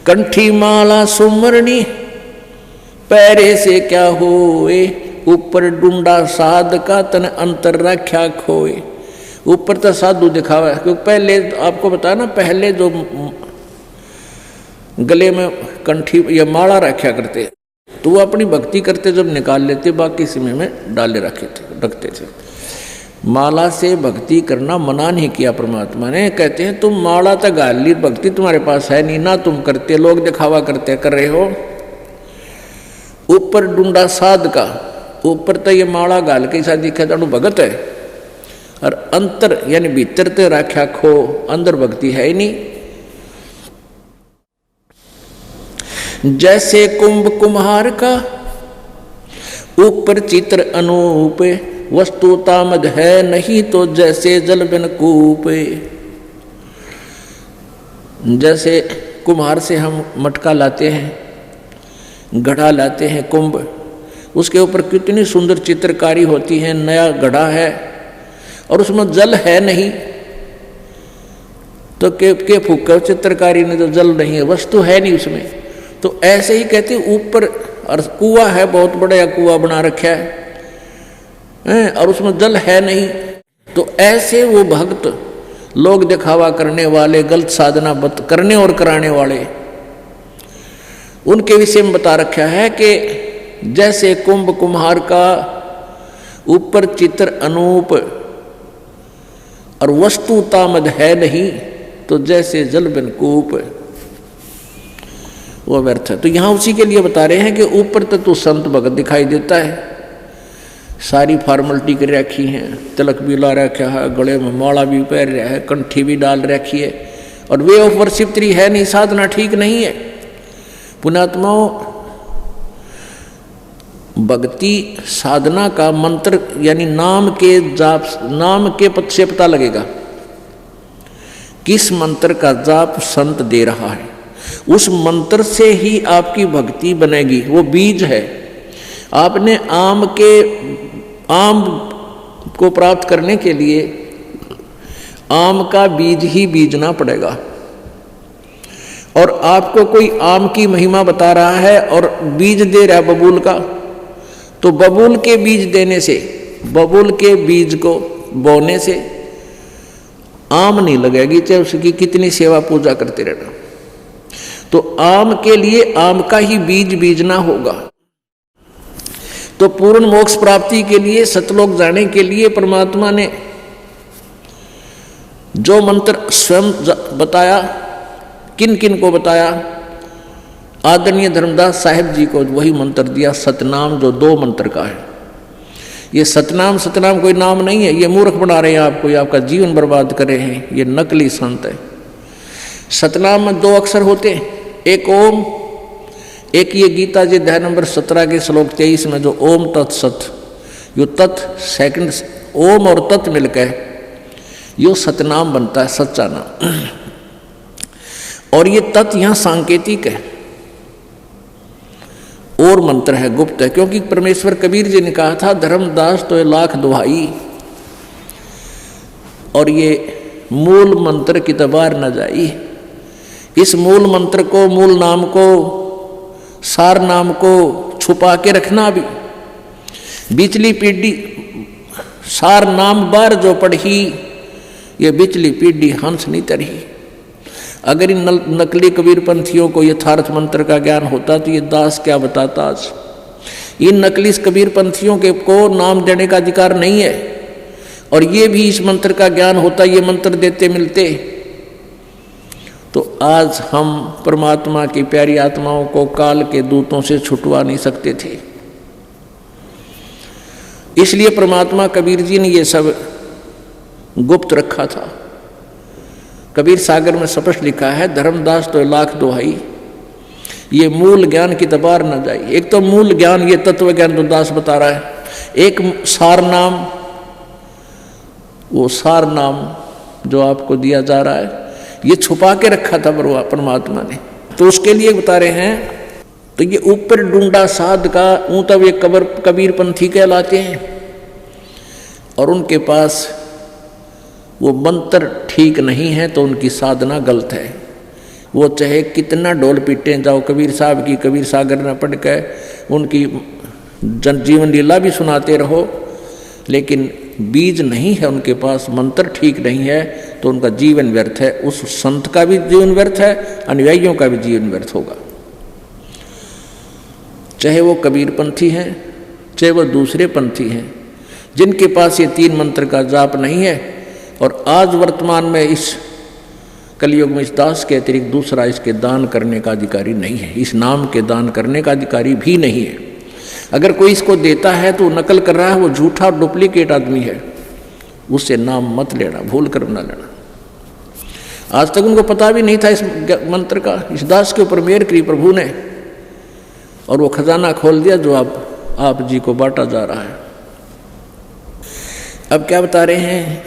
कंठी माला सुमरनी पैरे से क्या होए, ऊपर डूंडा साध का तन अंतर रख्या खोए। ऊपर तो साधु दिखावा है, क्योंकि पहले आपको बताया ना, पहले जो गले में कंठी या माला रखा करते तो वो अपनी भक्ति करते जब निकाल लेते, बाकी समय में डाले रखते थे। माला से भक्ति करना मना नहीं किया परमात्मा ने। कहते हैं तुम माला तक गाल ली, भक्ति तुम्हारे पास है नहीं ना, तुम करते, लोग दिखावा करते कर रहे हो। ऊपर डूंडा साध का, ऊपर तो ये माला गाल के साथ दिखा जानो भगत है, और अंतर यानी भीतर ते राख्या खो, अंदर भक्ति है ही नहीं। जैसे कुंभ कुम्हार का ऊपर चित्र अनूप, वस्तु तामद है नहीं तो जैसे जल बिन कूप। जैसे कुम्हार से हम मटका लाते हैं, घड़ा लाते हैं, कुंभ, उसके ऊपर कितनी सुंदर चित्रकारी होती है, नया घड़ा है और उसमें जल है नहीं, तो के फूका चित्रकारी ने तो जल नहीं है, वस्तु है नहीं उसमें। तो ऐसे ही कहते ऊपर और कुआं है, बहुत बड़ा कुआं बना रखा है और उसमें जल है नहीं। तो ऐसे वो भक्त, लोग दिखावा करने वाले, गलत साधना करने और कराने वाले, उनके विषय में बता रखा है कि जैसे कुंभ कुम्हार का ऊपर चित्र अनूप और वस्तु तामद है नहीं तो जैसे जल बिन कूप, वो व्यर्थ है। तो यहां उसी के लिए बता रहे हैं कि ऊपर तो संत भगत दिखाई देता है, सारी फॉर्मेलिटी कर रखी है, तिलक भी ला रखा है, गले में माला भी पहन रहा है, कंठी भी डाल रखी है, और वे ऑफ वर्शिप है नहीं, साधना ठीक नहीं है। पुण्यात्माओं, भक्ति साधना का मंत्र यानी नाम के जाप, नाम के पद से पता लगेगा किस मंत्र का जाप संत दे रहा है, उस मंत्र से ही आपकी भक्ति बनेगी। वो बीज है। आपने आम को प्राप्त करने के लिए आम का बीज ही बीजना पड़ेगा, और आपको कोई आम की महिमा बता रहा है और बीज दे रहा है बबूल का, तो बबूल के बीज देने से, बबूल के बीज को बोने से आम नहीं लगेगी, चाहे उसकी कितनी सेवा पूजा करते रहना। तो आम के लिए आम का ही बीज बीजना होगा। तो पूर्ण मोक्ष प्राप्ति के लिए, सतलोक जाने के लिए परमात्मा ने जो मंत्र स्वयं बताया, किन किन को बताया, आदरणीय धर्मदास साहिब जी को वही मंत्र दिया, सतनाम, जो 2 मंत्र का है। ये सतनाम कोई नाम नहीं है, ये मूर्ख बना रहे हैं आपको, ये आपका जीवन बर्बाद कर रहे हैं, ये नकली संत है। सतनाम में 2 अक्षर होते हैं, एक ओम, एक ये गीता जी अध्याय नंबर 17 के श्लोक 23 में जो ओम तत्सत, यो तत् सेकंड ओम और तत् मिलकर यो सतनाम बनता है, सच्चा नाम। और ये तत् यहां सांकेतिक है और मंत्र है, गुप्त है, क्योंकि परमेश्वर कबीर जी ने कहा था धर्मदास तो 1,00,000 दुहाई, और ये मूल मंत्र की तबार न जाई। इस मूल मंत्र को, मूल नाम को, सार नाम को छुपा के रखना भी। बिचली पीढ़ी सार नाम बार जो पढ़ी, ये बिचली पीढ़ी हंस नहीं तरही। अगर इन नकली कबीर पंथियों को यथार्थ मंत्र का ज्ञान होता तो ये दास क्या बताता आज। इन नकली कबीर पंथियों के को नाम देने का अधिकार नहीं है, और ये भी इस मंत्र का ज्ञान होता, ये मंत्र देते मिलते, तो आज हम परमात्मा की प्यारी आत्माओं को काल के दूतों से छुटवा नहीं सकते थे। इसलिए परमात्मा कबीर जी ने ये सब गुप्त रखा था। कबीर सागर में स्पष्ट लिखा है धर्मदास तो 1,00,000 दुहाई, ये मूल ज्ञान की तबार न जाए। एक तो मूल ज्ञान, ये तत्व ज्ञान तो दास बता रहा है, एक सार नाम, वो सार नाम जो आपको दिया जा रहा है, ये छुपा के रखा था परमात्मा ने। तो उसके लिए बता रहे हैं। तो ये ऊपर डूंडा साध का तब ये कबीर पंथी कहलाते हैं, और उनके पास वो मंत्र ठीक नहीं है तो उनकी साधना गलत है। वो चाहे कितना ढोल पीटे जाओ, कबीर साहब की कबीर सागर न पढ़ के उनकी जीवन लीला भी सुनाते रहो, लेकिन बीज नहीं है उनके पास, मंत्र ठीक नहीं है, तो उनका जीवन व्यर्थ है। उस संत का भी जीवन व्यर्थ है, अनुयायियों का भी जीवन व्यर्थ होगा। चाहे वो कबीरपंथी हैं, चाहे वो दूसरे पंथी हैं, जिनके पास ये 3 मंत्र का जाप नहीं है, और आज वर्तमान में इस कलयुग में इस दास के अतिरिक्त दूसरा इसके दान करने का अधिकारी नहीं है, इस नाम के दान करने का अधिकारी भी नहीं है। अगर कोई इसको देता है तो नकल कर रहा है, वो झूठा डुप्लीकेट आदमी है, उससे नाम मत लेना, भूल कर न लेना। आज तक उनको पता भी नहीं था इस मंत्र का, इस दास के ऊपर मेहर करी प्रभु ने, और वो खजाना खोल दिया जो आप जी को बांटा जा रहा है। अब क्या बता रहे हैं